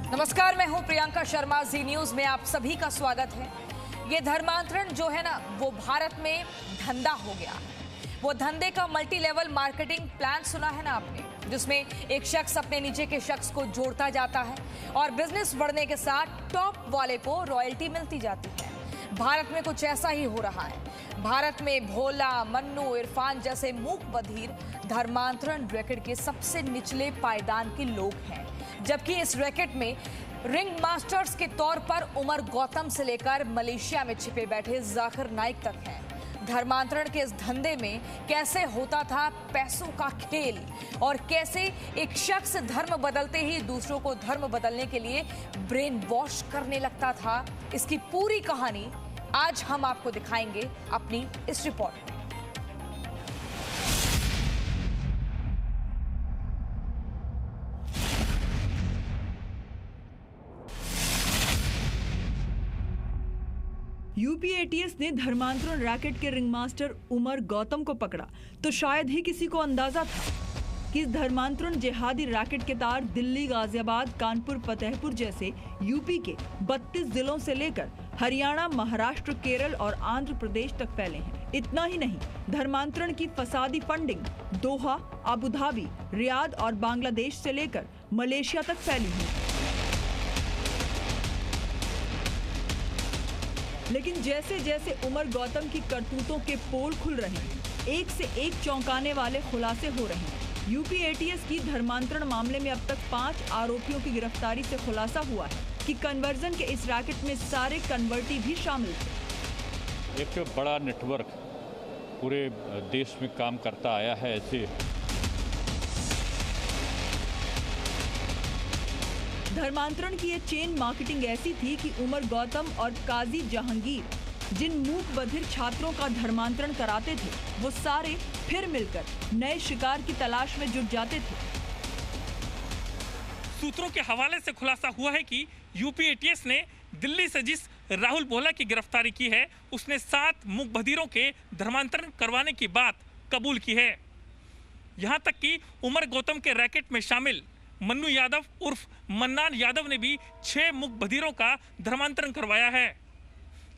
नमस्कार, मैं हूं प्रियंका शर्मा। जी न्यूज में आप सभी का स्वागत है। ये धर्मांतरण जो है ना, वो भारत में धंधा हो गया है। वो धंधे का मल्टी लेवल मार्केटिंग प्लान सुना है ना आपने, जिसमें एक शख्स अपने नीचे के शख्स को जोड़ता जाता है और बिजनेस बढ़ने के साथ टॉप वाले को रॉयल्टी मिलती जाती है। भारत में कुछ ऐसा ही हो रहा है। भारत में भोला, मन्नू, इरफान जैसे मूक बधिर धर्मांतरण रैकेट के सबसे निचले पायदान के लोग हैं, जबकि इस रैकेट में रिंग मास्टर्स के तौर पर उमर गौतम से लेकर मलेशिया में छिपे बैठे जाकिर नाइक तक हैं। धर्मांतरण के इस धंधे में कैसे होता था पैसों का खेल और कैसे एक शख्स धर्म बदलते ही दूसरों को धर्म बदलने के लिए ब्रेन वॉश करने लगता था, इसकी पूरी कहानी आज हम आपको दिखाएंगे अपनी इस रिपोर्ट में। यूपी एटीएस ने धर्मांतरण रैकेट के रिंग मास्टर उमर गौतम को पकड़ा तो शायद ही किसी को अंदाजा था कि इस धर्मांतरण जिहादी रैकेट के तार दिल्ली, गाजियाबाद, कानपुर, फतेहपुर जैसे यूपी के 32 जिलों से लेकर हरियाणा, महाराष्ट्र, केरल और आंध्र प्रदेश तक फैले हैं। इतना ही नहीं, धर्मांतरण की फसादी फंडिंग दोहा, अबू धाबी, रियाद और बांग्लादेश से लेकर मलेशिया तक फैली है। लेकिन जैसे जैसे उमर गौतम की करतूतों के पोल खुल रहे हैं, एक से एक चौंकाने वाले खुलासे हो रहे हैं। यूपी एटीएस की धर्मांतरण मामले में अब तक 5 आरोपियों की गिरफ्तारी से खुलासा हुआ है कि कन्वर्जन के इस रैकेट में सारे कन्वर्टी भी शामिल थे। एक बड़ा नेटवर्क पूरे देश में काम करता आया है। ऐसे धर्मांतरण की ये चेन मार्केटिंग ऐसी थी कि उमर गौतम और काजी जहांगीर जिन मूक बधिर छात्रों का धर्मांतरण कराते थे, वो सारे फिर मिलकर नए शिकार की तलाश में जुट जाते थे। सूत्रों के हवाले से खुलासा हुआ है कि यूपी एटीएस ने दिल्ली से जिस राहुल भोला की गिरफ्तारी की है, उसने 7 मूक बधिरों के धर्मांतरण करवाने की बात कबूल की है। यहाँ तक कि उमर गौतम के रैकेट में शामिल मन्नू यादव उर्फ मन्नान यादव ने भी 6 मूक बधिरों का धर्मांतरण करवाया है।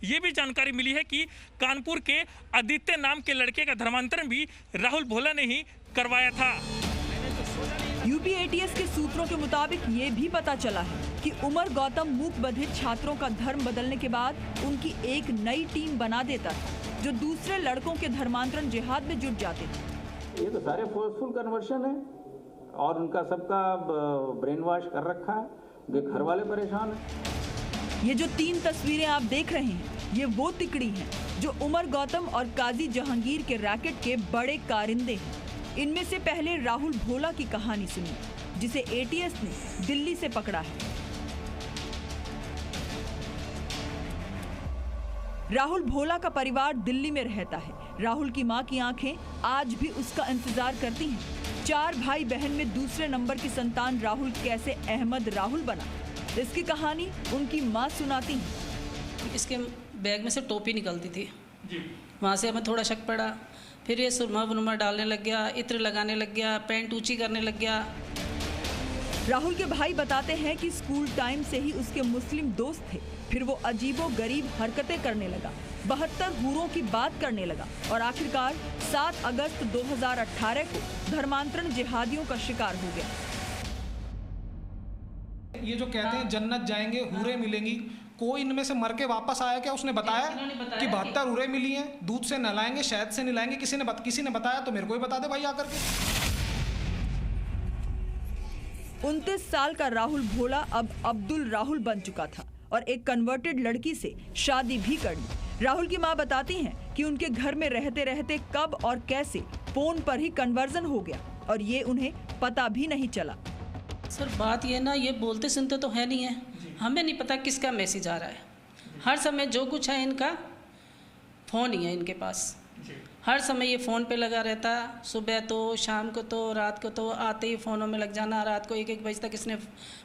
ये भी जानकारी मिली है कि कानपुर के आदित्य नाम के लड़के का धर्मांतरण भी राहुल भोला ने ही करवाया था। यूपी एटीएस के सूत्रों के मुताबिक ये भी पता चला है कि उमर गौतम मूक बधिर छात्रों का धर्म बदलने के बाद उनकी एक नई टीम बना देता था, जो दूसरे लड़कों के धर्मांतरण जिहाद में जुट जाते थे। ये तो सारे फोर्सफुल कन्वर्शन है और उनका सबका ब्रेन वॉश कर रखा है। घर वाले परेशान हैं। ये जो 3 तस्वीरें आप देख रहे हैं, ये वो तिकड़ी हैं जो उमर गौतम और काजी जहांगीर के रैकेट के बड़े कारिंदे हैं। इनमें से पहले राहुल भोला की कहानी सुनिए, जिसे एटीएस ने दिल्ली से पकड़ा है। राहुल भोला का परिवार दिल्ली में रहता है। राहुल की मां की आंखें आज भी उसका इंतजार करती हैं। 4 भाई बहन में दूसरे नंबर की संतान राहुल कैसे अहमद राहुल बना, इसकी कहानी उनकी माँ सुनाती हैं। इसके बैग में से टोपी निकलती थी, वहाँ से हमें थोड़ा शक पड़ा। फिर ये सुरमा वुरमा डालने लग गया, इत्र लगाने लग गया, पैंट ऊंची करने लग गया। राहुल के भाई बताते हैं कि स्कूल टाइम से ही उसके मुस्लिम दोस्त थे। फिर वो अजीबो गरीब हरकतें करने लगा, 72 हूरों की बात करने लगा और आखिरकार 7 अगस्त 2018 को धर्मांतरण जिहादियों का शिकार हो गया। ये जो कहते हैं जन्नत जाएंगे, हूरें मिलेंगी, कोई इनमें से मर के वापस आया क्या? उसने बताया कि 72 हूरें मिली हैं, दूध से नहलाएंगे, शहद से नहलाएंगे। किसी ने बताया तो मेरे को ही बता दे भाई आकर के। 29 साल का राहुल भोला अब अब्दुल राहुल बन चुका था और एक कन्वर्टेड लड़की से शादी भी कर ली। राहुल की मां बताती हैं कि उनके घर में रहते रहते कब और कैसे फोन पर ही कन्वर्जन हो गया और ये उन्हें पता भी नहीं चला। सर बात ये ना, ये बोलते सुनते तो है नहीं है, हमें नहीं पता किसका मैसेज आ रहा है। हर समय जो कुछ है इनका फ़ोन ही है इनके पास, हर समय ये फ़ोन पे लगा रहता। सुबह तो, शाम को तो, रात को तो, आते ही फ़ोनों में लग जाना। रात को 1-1 बजे तक इसने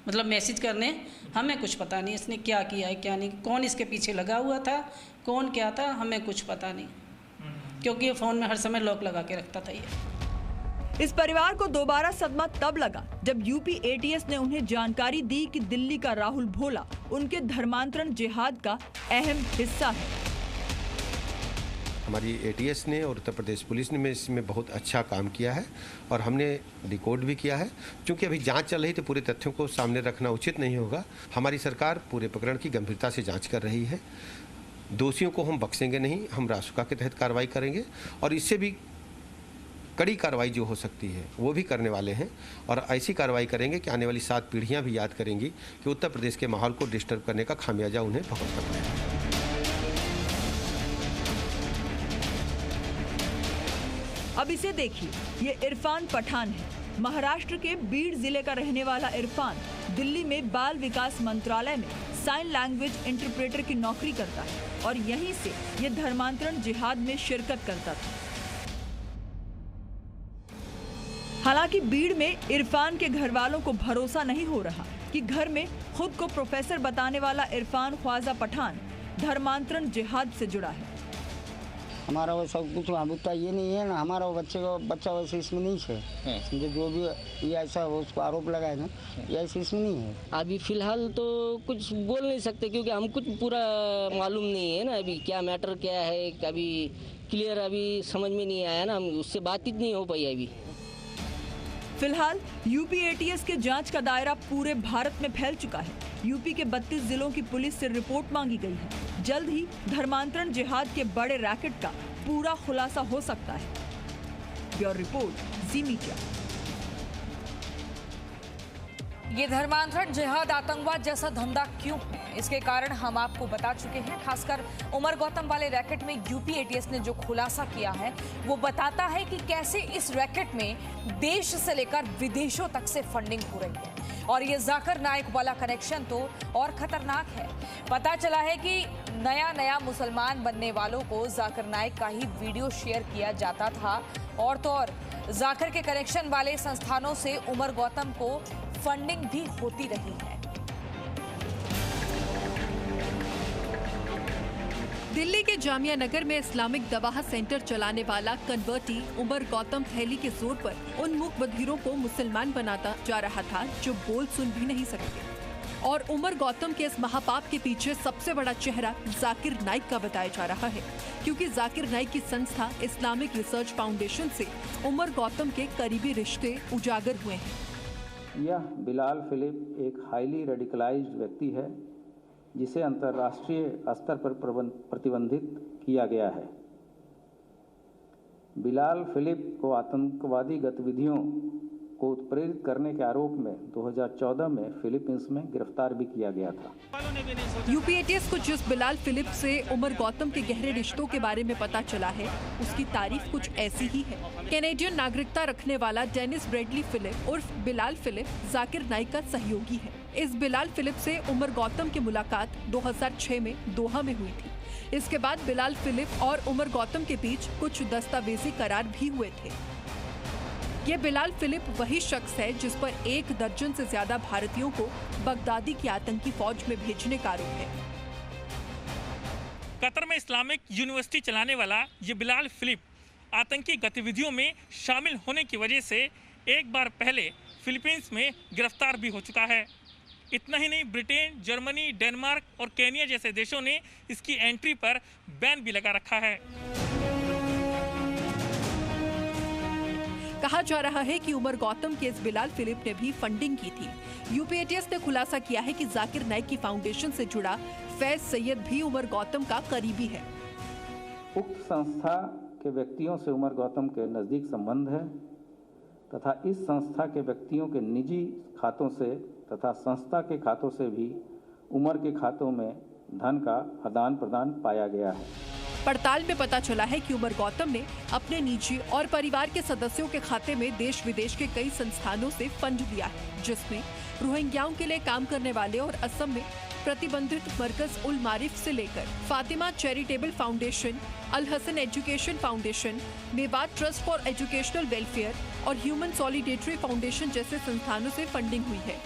मतलब मैसेज करने, हमें कुछ पता नहीं इसने क्या किया है क्या नहीं, कौन इसके पीछे लगा हुआ था, कौन क्या था, हमें कुछ पता नहीं, क्योंकि ये फ़ोन में हर समय लॉक लगा के रखता था ये। इस परिवार को दोबारा सदमा तब लगा जब यूपी एटीएस ने उन्हें जानकारी दी कि दिल्ली का राहुल भोला उनके धर्मांतरण जिहाद का अहम हिस्सा है। हमारी एटीएस ने और उत्तर प्रदेश पुलिस ने इसमें बहुत अच्छा काम किया है और हमने रिकॉर्ड भी किया है। क्योंकि अभी जांच चल रही तो पूरे तथ्यों को सामने रखना उचित नहीं होगा। हमारी सरकार पूरे प्रकरण की गंभीरता से जांच कर रही है। दोषियों को हम बख्शेंगे नहीं, हम रासुका के तहत कार्रवाई करेंगे और इससे भी कड़ी कार्रवाई जो हो सकती है वो भी करने वाले हैं और ऐसी कार्रवाई करेंगे कि आने वाली 7 पीढ़ियां भी याद करेंगी कि उत्तर प्रदेश के माहौल को डिस्टर्ब करने का खामियाजा उन्हें भुगतना पड़ेगा। अब इसे देखिए, ये इरफान पठान है। महाराष्ट्र के बीड जिले का रहने वाला इरफान दिल्ली में बाल विकास मंत्रालय में साइन लैंग्वेज इंटरप्रेटर की नौकरी करता है और यहीं से ये धर्मांतरण जिहाद में शिरकत करता था। हालांकि बीड़ में इरफान के घर वालों को भरोसा नहीं हो रहा कि घर में खुद को प्रोफेसर बताने वाला इरफान ख्वाजा पठान धर्मांतरण जिहाद से जुड़ा है। हमारा वो सब कुछ उतना ये नहीं है ना, हमारा वो बच्चा वैसे इसमें नहीं है। जो भी ये ऐसा उसको आरोप लगाए ना, ये ऐसे इसमें नहीं है। अभी फिलहाल तो कुछ बोल नहीं सकते क्योंकि हम कुछ पूरा मालूम नहीं है ना, अभी क्या मैटर क्या है अभी क्लियर अभी समझ में नहीं आया ना, हम उससे बातचीत नहीं हो पाई अभी। फिलहाल यूपी एटीएस के जांच का दायरा पूरे भारत में फैल चुका है। यूपी के 32 जिलों की पुलिस से रिपोर्ट मांगी गई है। जल्द ही धर्मांतरण जिहाद के बड़े रैकेट का पूरा खुलासा हो सकता है। ब्यूरो रिपोर्ट, जी मीडिया। ये धर्मांतरण जिहाद आतंकवाद जैसा धंधा क्यों है, इसके कारण हम आपको बता चुके हैं। खासकर उमर गौतम वाले रैकेट में यूपी एटीएस ने जो खुलासा किया है वो बताता है कि कैसे इस रैकेट में देश से लेकर विदेशों तक से फंडिंग हो रही है। और ये जाकिर नाइक वाला कनेक्शन तो और खतरनाक है। पता चला है कि नया मुसलमान बनने वालों को जाकिर नाइक का ही वीडियो शेयर किया जाता था और तो और जाकिर के कनेक्शन वाले संस्थानों से उमर गौतम को फंडिंग भी होती रही है। दिल्ली के जामिया नगर में इस्लामिक दवाह सेंटर चलाने वाला कन्वर्टी उमर गौतम थैली के जोर पर उन मूक बधिरों को मुसलमान बनाता जा रहा था जो बोल सुन भी नहीं सकते। और उमर गौतम के इस महापाप के पीछे सबसे बड़ा चेहरा जाकिर नाइक का बताया जा रहा है, क्योंकि जाकिर नाइक की संस्था इस्लामिक रिसर्च फाउंडेशन से उमर गौतम के करीबी रिश्ते उजागर हुए हैं। यह बिलाल फिलिप एक हाईली रेडिकलाइज्ड व्यक्ति है जिसे अंतर्राष्ट्रीय स्तर पर प्रतिबंधित किया गया है। बिलाल फिलिप को आतंकवादी गतिविधियों को उत्प्रेरित करने के आरोप में 2014 में फिलीपींस में गिरफ्तार भी किया गया था। यूपी एटीएस को जिस बिलाल फिलिप से उमर गौतम के गहरे रिश्तों के बारे में पता चला है उसकी तारीफ कुछ ऐसी ही है। कैनेडियन नागरिकता रखने वाला डेनिस ब्रेडली फिलिप उर्फ बिलाल फिलिप जाकिर नाइक का सहयोगी है। इस बिलाल फिलिप से उमर गौतम की मुलाकात 2006 में दोहा में हुई थी। इसके बाद बिलाल फिलिप और उमर गौतम के बीच कुछ दस्तावेजी करार भी हुए थे। ये बिलाल फिलिप वही शख्स है जिस पर 1 दर्जन से ज्यादा भारतीयों को बगदादी की आतंकी फौज में भेजने का आरोप है। कतर में इस्लामिक यूनिवर्सिटी चलाने वाला ये बिलाल फिलिप आतंकी गतिविधियों में शामिल होने की वजह से एक बार पहले फिलीपींस में गिरफ्तार भी हो चुका है। इतना ही नहीं, ब्रिटेन, जर्मनी, डेनमार्क और केनिया जैसे देशों ने इसकी एंट्री पर बैन भी लगा रखा है। कहा जा रहा है कि उमर गौतम के इस बिलाल फिलिप ने भी फंडिंग की थी। यूपी एटीएस ने खुलासा किया है कि जाकिर नाइक की फाउंडेशन से जुड़ा फैज सैयद भी उमर गौतम का करीबी है। उक्त संस्था के व्यक्तियों से उमर गौतम के नज़दीक संबंध है तथा इस संस्था के व्यक्तियों के निजी खातों से तथा संस्था के खातों से भी उमर के खातों में धन का आदान प्रदान पाया गया है। पड़ताल में पता चला है कि उमर गौतम ने अपने निजी और परिवार के सदस्यों के खाते में देश विदेश के कई संस्थानों से फंड दिया है, जिसमें रोहिंग्याओं के लिए काम करने वाले और असम में प्रतिबंधित मरकज उल मारिफ से लेकर Fatima charitable foundation, Al Hasan education foundation, Mewat trust for educational welfare और ह्यूमन सॉलिडेटरी फाउंडेशन जैसे संस्थानों से फंडिंग हुई है।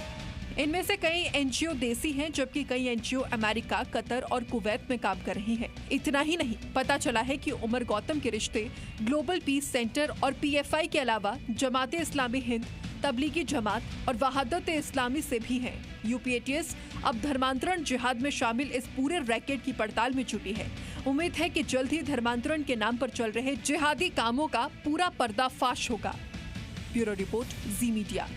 इनमें से कई एनजीओ देसी हैं, जबकि कई एनजीओ अमेरिका, कतर और कुवैत में काम कर रही हैं। इतना ही नहीं, पता चला है कि उमर गौतम के रिश्ते ग्लोबल पीस सेंटर और पीएफआई के अलावा जमात इस्लामी हिंद, तबलीगी जमात और वहादत इस्लामी से भी हैं। यूपी एटीएस अब धर्मांतरण जिहाद में शामिल इस पूरे रैकेट की पड़ताल में जुटी है। उम्मीद है कि जल्द ही धर्मांतरण के नाम पर चल रहे जिहादी कामों का पूरा पर्दाफाश होगा। ब्यूरो रिपोर्ट, जी मीडिया।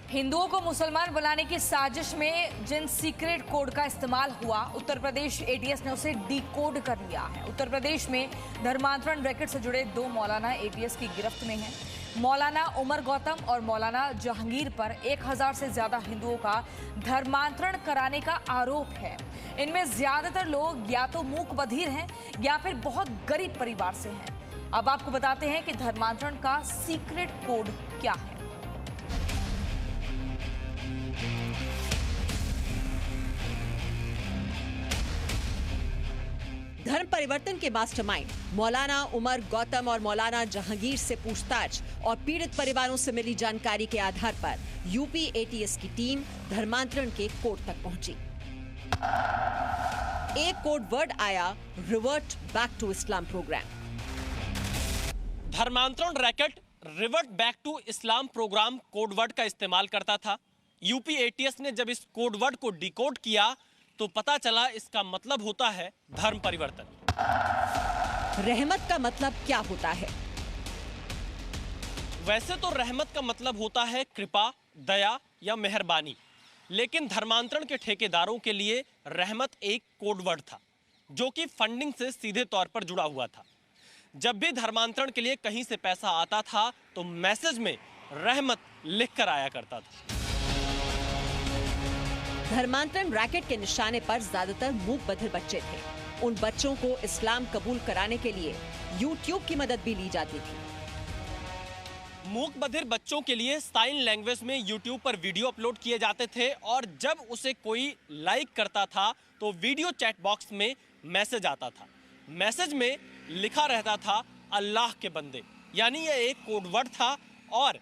हिंदुओं को मुसलमान बनाने की साजिश में जिन सीक्रेट कोड का इस्तेमाल हुआ, उत्तर प्रदेश एटीएस ने उसे डिकोड कर लिया है। उत्तर प्रदेश में धर्मांतरण रैकेट से जुड़े 2 मौलाना एटीएस की गिरफ्त में हैं। मौलाना उमर गौतम और मौलाना जहांगीर पर 1000 से ज्यादा हिंदुओं का धर्मांतरण कराने का आरोप है। इनमें ज्यादातर लोग या तो मूक बधिर हैं या फिर बहुत गरीब परिवार से हैं। अब आपको बताते हैं कि धर्मांतरण का सीक्रेट कोड क्या है। धर्म परिवर्तन के मास्टरमाइंड मौलाना उमर गौतम और मौलाना जहांगीर से पूछताछ और पीड़ित परिवारों से मिली जानकारी के आधार पर यूपी एटीएस की टीम धर्मांतरण के कोड तक पहुंची। एक कोड वर्ड आया, revert back to Islam program. धर्मांतरण racket revert back to Islam program code word का इस्तेमाल करता था। यूपी एटीएस ने जब इस कोड वर्ड को डिकोड किया तो पता चला इसका मतलब होता है धर्म परिवर्तन। रहमत का मतलब क्या होता है? वैसे तो रहमत का मतलब होता है कृपा, दया या मेहरबानी, लेकिन धर्मांतरण के ठेकेदारों के लिए रहमत एक कोड वर्ड था जो कि फंडिंग से सीधे तौर पर जुड़ा हुआ था। जब भी धर्मांतरण के लिए कहीं से पैसा आता था तो मैसेज में रहमत लिखकर आया करता था। धर्मांतरण रैकेट के निशाने पर ज्यादातर मूक बधिर बच्चे थे। उन बच्चों को इस्लाम कबूल कराने के लिए यूट्यूब की मदद भी ली जाती थी। मूक बधिर बच्चों के लिए साइन लैंग्वेज में यूट्यूब पर वीडियो अपलोड किए जाते थे और जब उसे कोई लाइक करता था तो वीडियो चैट बॉक्स में मैसेज आता था। मैसेज में लिखा रहता था अल्लाह के बंदे, यानी यह एक कोड वर्ड था और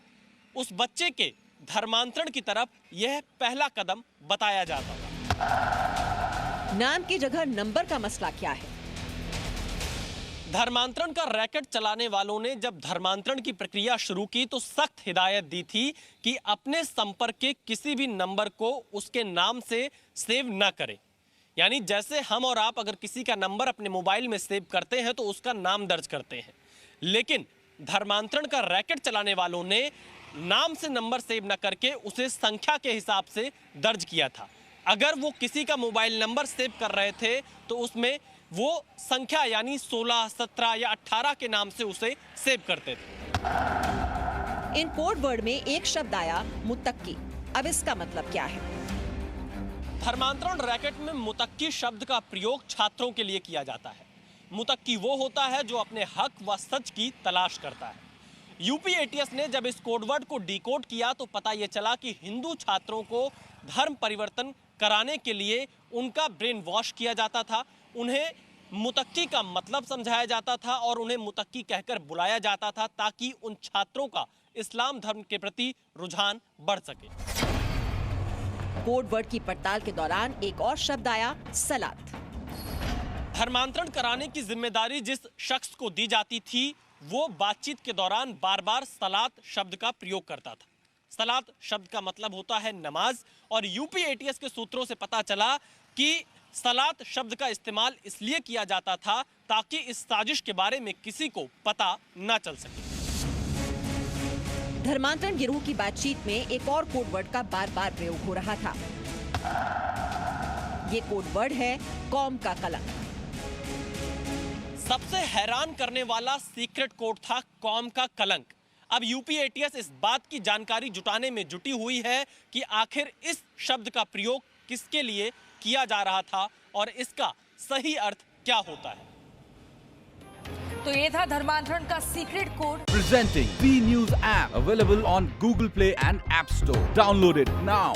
उस बच्चे के धर्मांतरण की तरफ यह पहला कदम बताया जाता था। नाम की जगह नंबर का मसला क्या है? धर्मांतरण का रैकेट चलाने वालों ने जब धर्मांतरण की प्रक्रिया शुरू की तो सख्त हिदायत दी थी कि अपने संपर्क के किसी भी नंबर को उसके नाम से सेव न करें। यानी जैसे हम और आप अगर किसी का नंबर अपने मोबाइल में सेव करते हैं तो उसका नाम दर्ज करते हैं, लेकिन धर्मांतरण का रैकेट चलाने वालों ने नाम से नंबर सेव न करके उसे संख्या के हिसाब से दर्ज किया था। अगर वो किसी का मोबाइल नंबर सेव कर रहे थे तो उसमें वो संख्या यानी 16, 17 या 18 के नाम से उसे सेव करते थे। इन कोड वर्ड में एक शब्द आया, मुत्तकी। अब इसका मतलब क्या है? धर्मांतरण रैकेट में मुत्तकी शब्द का प्रयोग छात्रों के लिए किया जाता है। मुत्तकी वो होता है जो अपने हक व सच की तलाश करता है। यूपी एटीएस ने जब इस कोडवर्ड को डिकोड किया तो पता ये चला कि हिंदू छात्रों को धर्म परिवर्तन कराने के लिए उनका ब्रेन वॉश किया जाता था। उन्हें मुत्तकी का मतलब समझाया जाता था और उन्हें मुत्तकी कहकर बुलाया जाता था ताकि उन छात्रों का इस्लाम धर्म के प्रति रुझान बढ़ सके। कोडवर्ड की पड़ताल के दौरान एक और शब्द आया, सलात। धर्मांतरण कराने की जिम्मेदारी जिस शख्स को दी जाती थी वो बातचीत के दौरान बार बार सलात शब्द का प्रयोग करता था। सलात शब्द का मतलब होता है नमाज और यूपी एटीएस के सूत्रों से पता चला कि सलात शब्द का इस्तेमाल इसलिए किया जाता था ताकि इस साजिश के बारे में किसी को पता न चल सके। धर्मांतरण गिरोह की बातचीत में एक और कोडवर्ड का बार बार प्रयोग हो रहा था। ये कोडवर्ड है कौम का कलंक। सबसे हैरान करने वाला सीक्रेट कोड था कौम का कलंक। अब यूपी एटीएस इस बात की जानकारी जुटाने में जुटी हुई है कि आखिर इस शब्द का प्रयोग किसके लिए किया जा रहा था और इसका सही अर्थ क्या होता है। तो ये था धर्मांतरण का secret code. Presenting B News app available on Google Play and App Store. Download it now.